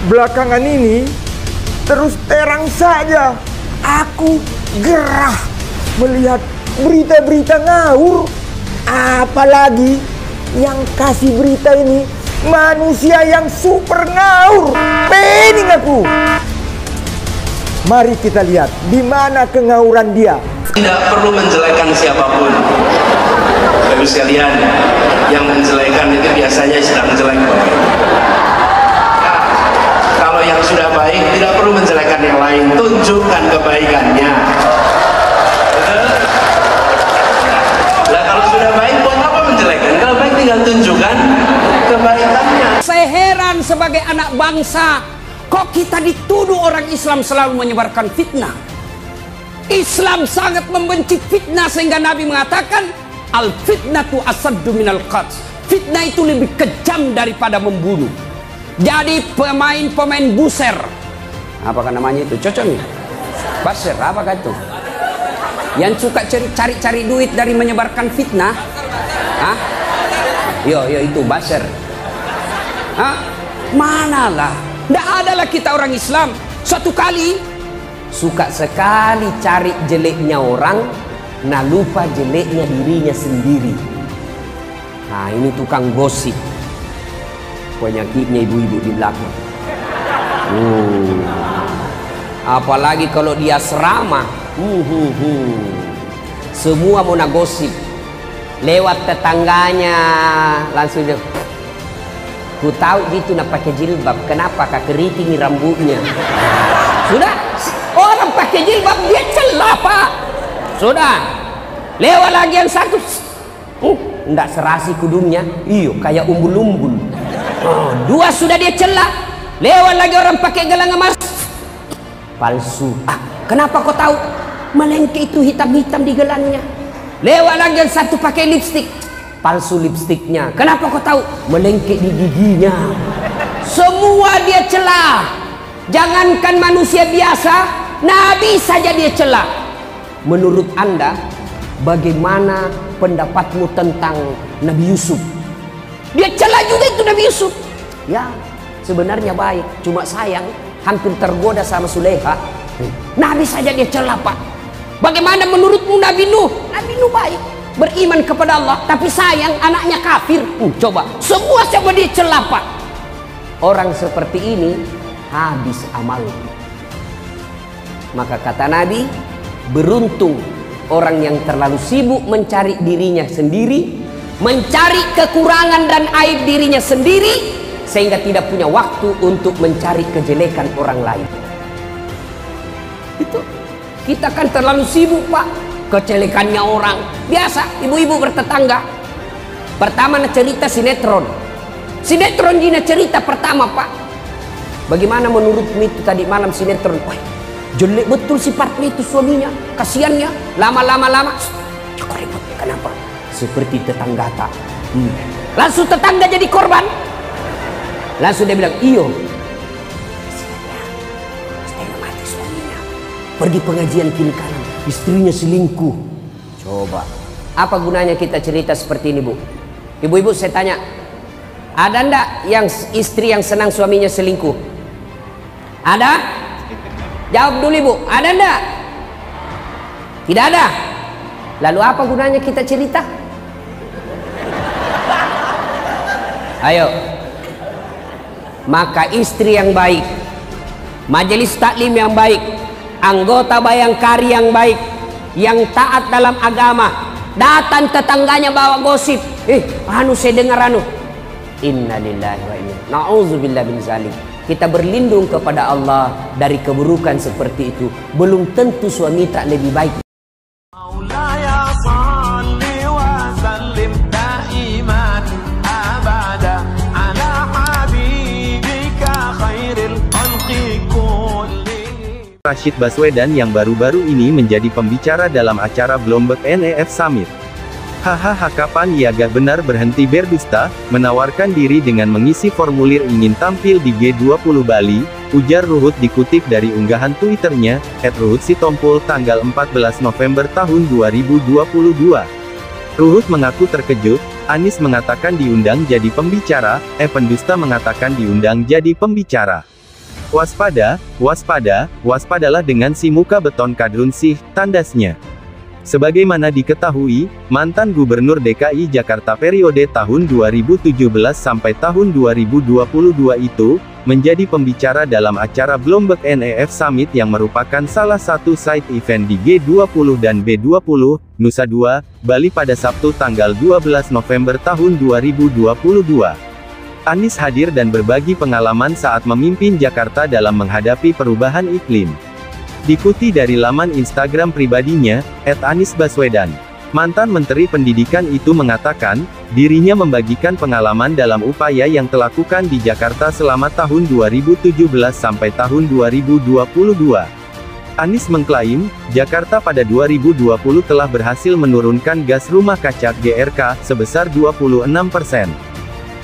Belakangan ini terus terang saja aku gerah melihat berita-berita ngawur. Apalagi yang kasih berita ini manusia yang super ngawur. Pening aku. Mari kita lihat di mana kengawuran dia. Tidak perlu menjelekan siapapun. Bapak sekalian, yang menjelekan itu biasanya sedang jelek. Kalau yang sudah baik tidak perlu menjelekan yang lain, tunjukkan kebaikannya. Nah, kalau sudah baik buat apa menjelekan? Kalau baik tinggal tunjukkan kebaikannya. Saya heran sebagai anak bangsa, kok kita dituduh orang Islam selalu menyebarkan fitnah. Islam sangat membenci fitnah sehingga Nabi mengatakan al fitnatu asaddu minal qatl. Fitnah itu lebih kejam daripada membunuh. Jadi pemain buser, apakah namanya itu? Cocok nih? Baser, apakah itu? Yang suka cari duit dari menyebarkan fitnah? Hah? Yo itu baser. Hah? Manalah? Tidak adalah kita orang Islam. Suatu kali suka sekali cari jeleknya orang, nah lupa jeleknya dirinya sendiri. Nah ini tukang gosip. Penyakitnya ibu-ibu di belakang. Apalagi kalau dia serama, semua mau nagosip. Lewat tetangganya langsung dia, ku tahu gitu nak pakai jilbab, kenapa kak keriting rambutnya? Sudah, orang pakai jilbab dia celah pak. Sudah, lewat lagi yang satu, enggak serasi kudungnya, iyo kayak umbul-umbul. Dua sudah dia celah, lewat lagi orang pakai gelang emas, palsu. Kenapa kau tahu? Melengke itu hitam-hitam di gelangnya. Lewat lagi yang satu pakai lipstik, palsu lipstiknya. Kenapa kau tahu? Melengke di giginya. Semua dia celah. Jangankan manusia biasa, Nabi saja dia celah. Menurut Anda, bagaimana pendapatmu tentang Nabi Yusuf? Dia celah juga itu Nabi Yusuf. Ya, sebenarnya baik, cuma sayang hampir tergoda sama Suleha. Nabi saja dia celah pak. Bagaimana menurutmu Nabi Nuh? Nabi Nuh baik, beriman kepada Allah, tapi sayang anaknya kafir. Coba, semua coba dia celah pak. Orang seperti ini habis amal. Maka kata Nabi, beruntung orang yang terlalu sibuk mencari dirinya sendiri, mencari kekurangan dan aib dirinya sendiri, sehingga tidak punya waktu untuk mencari kejelekan orang lain. Itu kita kan terlalu sibuk pak, kejelekannya orang. Biasa ibu-ibu bertetangga. Pertama cerita sinetron Gina cerita pertama pak. Bagaimana menurutmu itu tadi malam sinetron? Wah, jelek betul sifatnya itu suaminya, kasihannya. Lama-lama kok repot, kenapa? Seperti tetangga tak. Langsung tetangga jadi korban. Langsung dia bilang, iyo, setengah mati suaminya, pergi pengajian kiri kanan, istrinya selingkuh. Coba, apa gunanya kita cerita seperti ini bu? Ibu-ibu saya tanya, ada ndak yang istri yang senang suaminya selingkuh? Ada? Jawab dulu ibu, ada ndak? Tidak ada. Lalu apa gunanya kita cerita? Ayo. Maka istri yang baik, majelis taklim yang baik, anggota bayangkari yang baik, yang taat dalam agama, datang tetangganya bawa gosip, saya dengar innalillahi wa inna na'udzubillah min zalik. Kita berlindung kepada Allah dari keburukan seperti itu. Belum tentu suami tak lebih baik. Rashid Baswedan yang baru-baru ini menjadi pembicara dalam acara Bloomberg NEF Summit. Hahaha, kapan ia gak benar berhenti berdusta, menawarkan diri dengan mengisi formulir ingin tampil di G20 Bali, ujar Ruhut dikutip dari unggahan Twitternya, @ruhutsitompul tanggal 14 November tahun 2022. Ruhut mengaku terkejut, Anies mengatakan diundang jadi pembicara, pendusta mengatakan diundang jadi pembicara. Waspada, waspada, waspadalah dengan si muka beton kadrun sih, tandasnya. Sebagaimana diketahui, mantan Gubernur DKI Jakarta periode tahun 2017 sampai tahun 2022 itu, menjadi pembicara dalam acara Bloomberg NEF Summit yang merupakan salah satu side event di G20 dan B20, Nusa Dua, Bali pada Sabtu tanggal 12 November tahun 2022. Anies hadir dan berbagi pengalaman saat memimpin Jakarta dalam menghadapi perubahan iklim. Dikutip dari laman Instagram pribadinya, @AnisBaswedan. Mantan Menteri Pendidikan itu mengatakan, dirinya membagikan pengalaman dalam upaya yang dilakukan di Jakarta selama tahun 2017 sampai tahun 2022. Anies mengklaim, Jakarta pada 2020 telah berhasil menurunkan gas rumah kaca (GRK) sebesar 26%.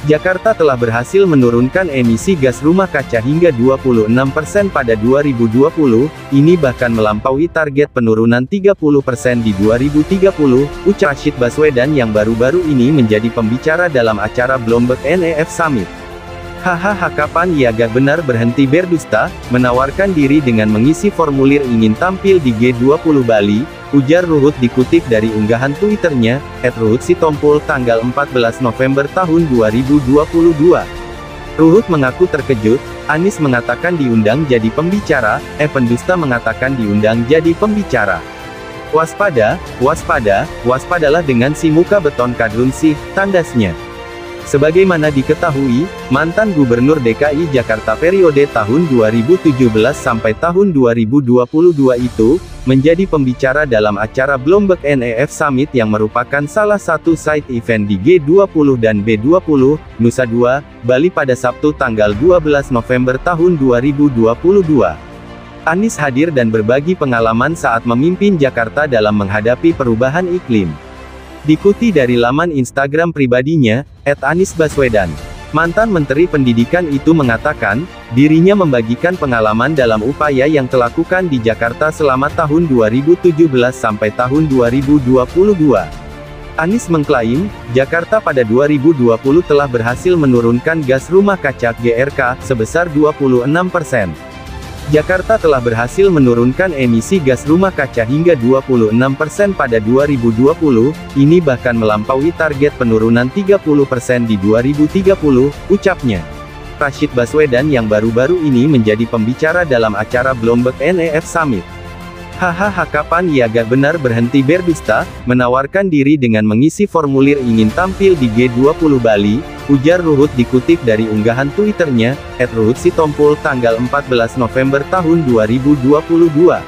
Jakarta telah berhasil menurunkan emisi gas rumah kaca hingga 26% pada 2020, ini bahkan melampaui target penurunan 30% di 2030, ucap Rashid Baswedan yang baru-baru ini menjadi pembicara dalam acara Bloomberg NEF Summit. Hahaha, kapan ia gak benar berhenti berdusta, menawarkan diri dengan mengisi formulir ingin tampil di G20 Bali, ujar Ruhut dikutip dari unggahan Twitternya, @RuhutSitompul tanggal 14 November tahun 2022. Ruhut mengaku terkejut, Anies mengatakan diundang jadi pembicara, pendusta mengatakan diundang jadi pembicara. Waspada, waspada, waspadalah dengan si muka beton kadrun sih, tandasnya. Sebagaimana diketahui, mantan Gubernur DKI Jakarta periode tahun 2017 sampai tahun 2022 itu, menjadi pembicara dalam acara Bloomberg NEF Summit yang merupakan salah satu side event di G20 dan B20, Nusa Dua, Bali pada Sabtu tanggal 12 November tahun 2022. Anies hadir dan berbagi pengalaman saat memimpin Jakarta dalam menghadapi perubahan iklim. Dikutip dari laman Instagram pribadinya, @AnisBaswedan. Mantan Menteri Pendidikan itu mengatakan, dirinya membagikan pengalaman dalam upaya yang dilakukan di Jakarta selama tahun 2017 sampai tahun 2022. Anies mengklaim, Jakarta pada 2020 telah berhasil menurunkan gas rumah kaca (GRK) sebesar 26%. Jakarta telah berhasil menurunkan emisi gas rumah kaca hingga 26% pada 2020, ini bahkan melampaui target penurunan 30% di 2030, ucapnya. Rashid Baswedan yang baru-baru ini menjadi pembicara dalam acara Bloomberg NEF Summit. Hahaha, kapan ia gak benar berhenti berdusta, menawarkan diri dengan mengisi formulir ingin tampil di G20 Bali, ujar Ruhut dikutip dari unggahan Twitternya, @RuhutSitompul tanggal 14 November tahun 2022.